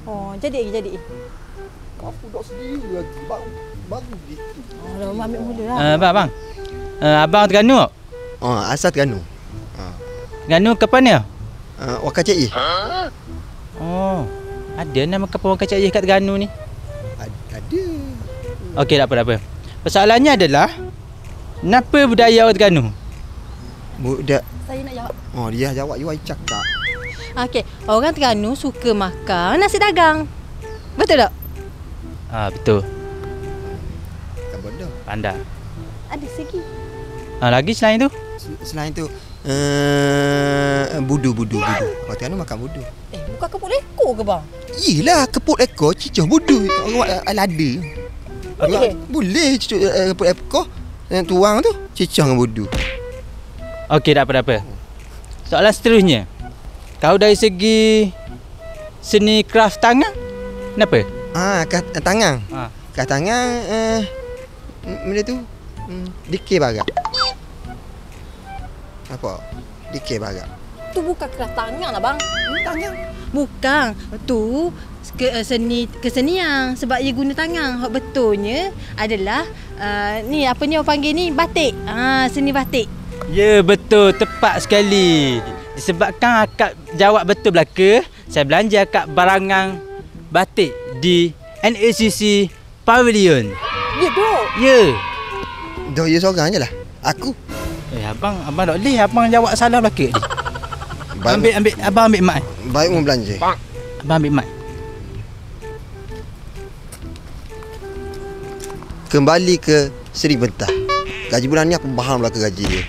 Oh, jadi. Aku dah sendiri lagi. Baru gitu. Oh, dah ambil mula lah. Bang. Abang Terengganu tak? Asal Terengganu. Terengganu ke mana? Wakacai. Oh, ada nama kapal orang kacak kat Terengganu ni. Ada. Okey, tak apa. Persoalannya adalah kenapa budaya orang Terengganu? Budak. Saya nak jawab. Dia jawab you cakap. Okey, orang Terengganu suka makan nasi dagang. Betul tak? Betul. Tak bodoh. Pandai. Ada segi. Lagi selain tu? Selain tu budu. Orang Terengganu makan budu. Bukan kepuk lekor ke bang? Yelah, keput ekor cicah budu. Orang lada. Boleh cucuk keput ekor. Yang tuang tu cicah dengan budu. Okey, tak apa. Soalan seterusnya. Kau dari segi seni craft tangan, kenapa? Tangan. Kat tangan benda tu dikir barak. Apa? Dikir barak. Tu bukan keras tangan lah bang. Tangan. Bukan. Tu kesenian sebab ia guna tangan. Hak betulnya adalah ni apa ni orang panggil ni batik. Seni batik. Ya, betul. Tepat sekali. Disebabkan akak jawab betul belaka, saya belanja akak barangan batik di NACC Pavilion. Ya tu. Ya. Dah ya seorang je lah. Aku. Abang tak boleh. Abang jawab salah belaka ni. Abang ambil mic. Baik mau belanja. Abang ambil mic. Kembali ke Seri Bentah. Gaji bulan ni aku faham lah ke gaji dia.